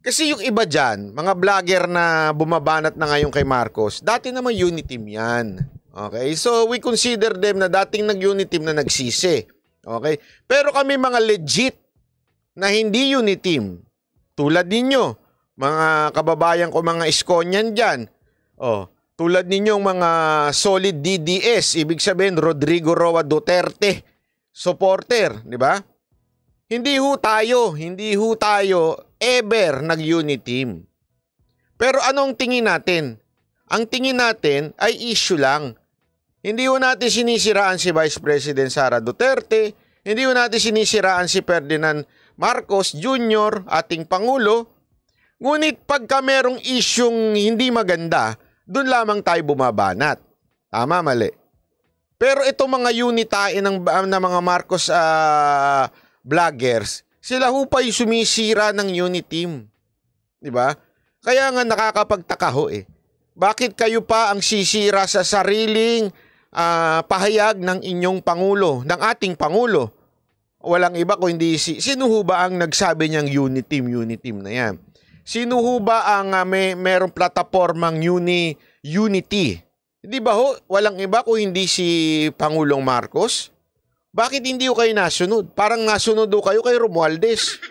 Kasi yung iba dyan, mga vlogger na bumabanat na ngayon kay Marcos, dati naman uniteam yan. Okay? So, we consider them na dating nag-uniteam na nagsisi. Okay? Pero kami mga legit na hindi uniteam, tulad ninyo, mga kababayan ko, mga Iskonyan dyan, tulad ninyong mga solid DDS, ibig sabihin Rodrigo Roa Duterte, supporter, di ba? Hindi ho tayo ever nag-unit team. Pero anong tingin natin? Ang tingin natin ay issue lang. Hindi ho natin sinisiraan si Vice President Sara Duterte, hindi ho natin sinisiraan si Ferdinand Marcos Jr., ating Pangulo. Ngunit pagka merong isyung hindi maganda, doon lamang tayo bumabanat. Tama, mali. Pero itong mga unitain ng mga Marcos vloggers, sila ho pa yung sumisira ng unit team. Diba? Kaya nga nakakapagtaka ho eh. Bakit kayo pa ang sisira sa sariling pahayag ng inyong Pangulo, ng ating Pangulo? Walang iba kung hindi sino ho ba ang nagsabi niyang unit team na yan? Sino ho ba ang merong platapormang unity? Di ba ho? Walang iba kung hindi si Pangulong Marcos? Bakit hindi ho kayo nasunod? Parang nasunod ho kayo kay Romualdez.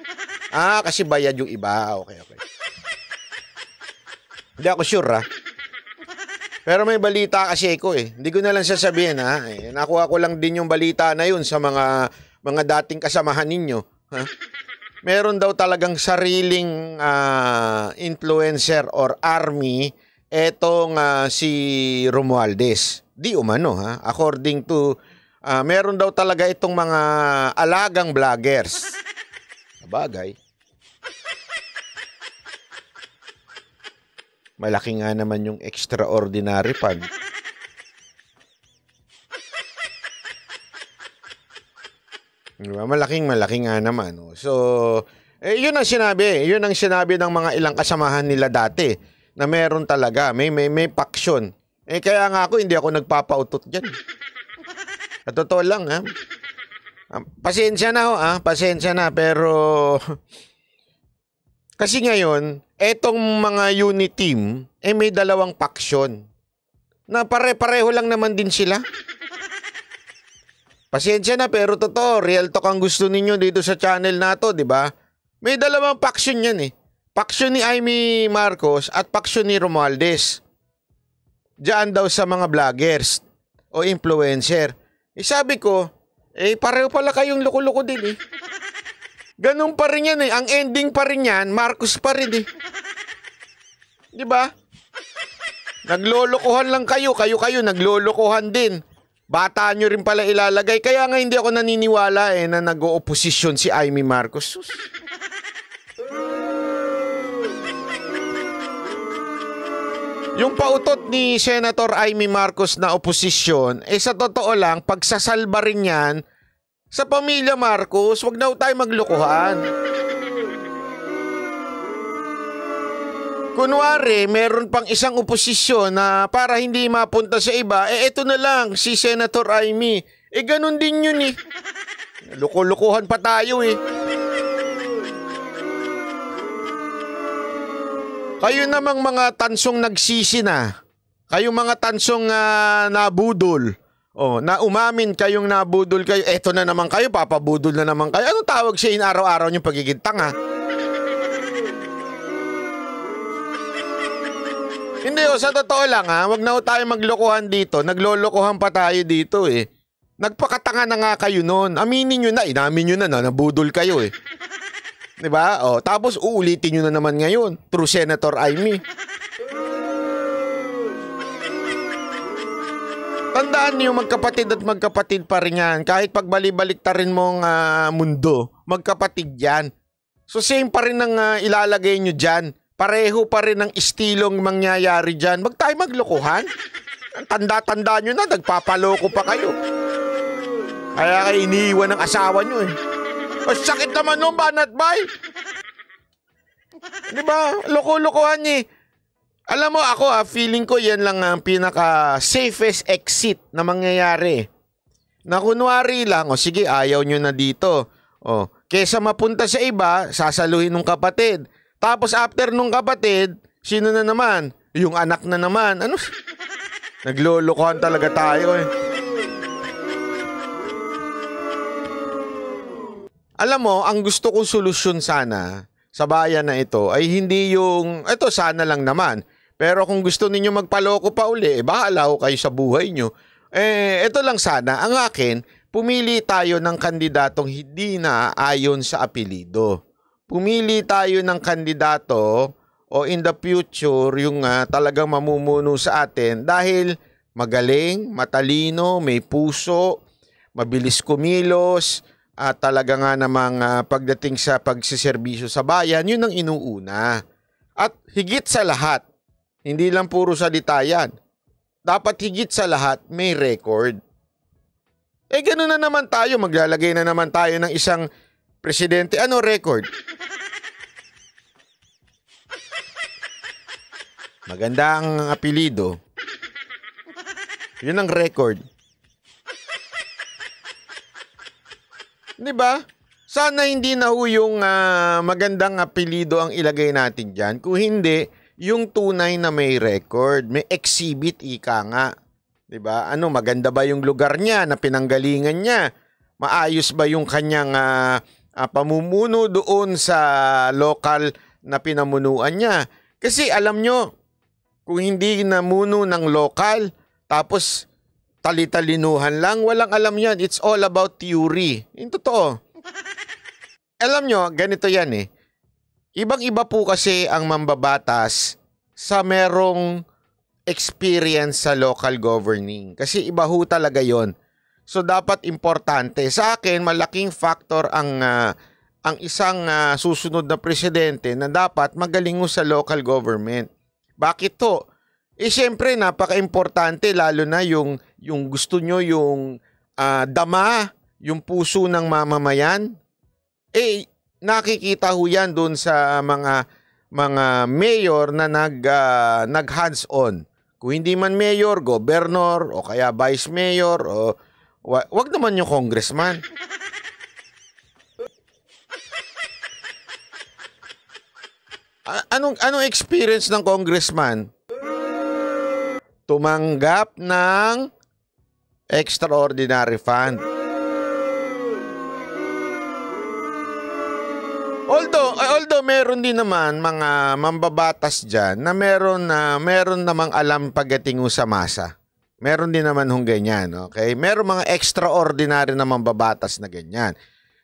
Kasi bayad yung iba. Okay. Hindi ako sure Pero may balita kasi ako eh. Hindi ko na lang sasabihin Nakuha ko lang din yung balita na yun sa mga dating kasamahan ninyo. Meron daw talagang sariling influencer or army etong si Romualdez. Di umano according to meron daw talaga itong mga alagang vloggers. Sabagay. Malaki nga naman yung extraordinary fund. Malaki nga naman. So, yun ang sinabi. Yun ang sinabi ng mga ilang kasamahan nila dati na meron talaga. May paksyon. Kaya nga ako, hindi ako nagpapautot dyan. At totoo lang, pasensya na pasensya na, pero kasi ngayon, etong mga unit team, may dalawang paksyon na pare-pareho lang naman din sila. Pasensya na, pero totoo, real talk ang gusto ninyo dito sa channel na to, di ba? May dalawang paksyon yan Paksyon ni Amy Marcos at paksyon ni Romualdez. Diyan daw sa mga vloggers o influencer. Sabi ko, pareho pala kayong loko-loko din Ganun pa rin yan Ang ending pa rin yan, Marcos pa rin Diba? Naglolokohan lang kayo naglolokohan din. Bata nyo rin pala ilalagay. Kaya nga hindi ako naniniwala na nag-o-oposisyon si Amy Marcos. Yung pautot ni Senator Amy Marcos na oposisyon, sa totoo lang, pagsasalba rin yan sa pamilya Marcos, wag na tayo maglokohan. Kunwari, meron pang isang oposisyon na para hindi mapunta sa iba, ito na lang, si Senator Amy. Ganun din yun Loko-lokohan pa tayo Kayo namang mga tansong nagsisi na. Kayo mga tansong nabudol. Na umamin kayong nabudol kayo. Eto na naman kayo, papabudol na naman kayo. Anong tawag siya araw-araw niyong pagiging tanga? Hindi sa totoo lang wag na tayo maglokohan dito. Naglolokohan pa tayo dito Nagpakatanga na nga kayo noon. Aminin nyo na, inamin nyo na nabudol kayo Diba? Tapos uulitin nyo na naman ngayon through Senator Amy. Tandaan niyo, magkapatid at magkapatid pa rin yan. Kahit pagbalik-balik ta rin mong mundo, magkapatid yan. So same pa rin ang ilalagay nyo dyan. Pareho pa rin ang estilong mangyayari dyan. Wag tayo maglokohan. Tanda-tanda nyo na, nagpapaloko pa kayo. Kaya kayo iniiwan ng asawa nyo sakit naman nung banat bay. Diba? Loko-lokohan Alam mo ako feeling ko yan lang ang pinaka-safest exit na mangyayari. Na kunwari lang, sige ayaw nyo na dito. Kesa mapunta sa iba, sasaluhin ng kapatid. Tapos after nung kapatid, sino na naman? Yung anak na naman. Ano? Naglolokohan talaga tayo eh. Alam mo, ang gusto kong solusyon sana sa bayan na ito ay hindi yung, ito sana lang naman. Pero kung gusto ninyo magpaloko pa uli, bahala ko kayo sa buhay nyo. Ito lang sana. Ang akin, pumili tayo ng kandidatong hindi na ayon sa apelido. Pumili tayo ng kandidato o in the future yung talagang mamumuno sa atin dahil magaling, matalino, may puso, mabilis kumilos, at talaga nga namang pagdating sa pagsiservisyo sa bayan, yun ang inuuna. At higit sa lahat, hindi lang puro salita yan. Dapat higit sa lahat, may record. Gano'n na naman tayo. Maglalagay na naman tayo ng isang presidente. Ano record? Maganda ang apelido. Yun ang record. Di ba? Sana hindi na yung magandang apelido ang ilagay natin dyan. Kung hindi, yung tunay na may record, may exhibit, ika nga. Di ba? Ano, maganda ba yung lugar niya na pinanggalingan niya? Maayos ba yung kanyang pamumuno doon sa local na pinamunuan niya? Kasi alam nyo, kung hindi namuno ng local, tapos talitalinuhan lang, walang alam yan. It's all about theory. Yung totoo. Alam nyo, ganito yan eh. Ibang-iba po kasi ang mambabatas sa merong experience sa local governing. Kasi iba ho talaga yon. So dapat importante. Sa akin, malaking factor ang isang susunod na presidente na dapat magaling ho sa local government. Bakit to? Siyempre, napaka-importante lalo na yung gusto nyo yung dama, yung puso ng mamamayan. Nakikita ho yan doon sa mga mayor na nag hands-on. Kung hindi man mayor, gobernor, o kaya vice mayor, o wag naman yung congressman. Anong experience ng congressman? Tumanggap ng extraordinary fund. Although meron din naman mga mambabatas dyan na meron namang alam pagdating sa masa. Meron din naman hong ganyan, okay? Meron mga extraordinary na mambabatas na ganyan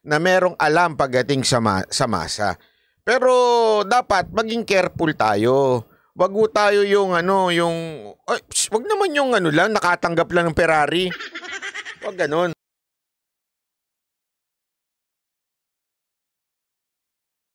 na merong alam pagdating sa masa. Pero dapat maging careful tayo. Wag tayo yung wag naman yung lang nakatanggap lang ng Ferrari. Wag ganon.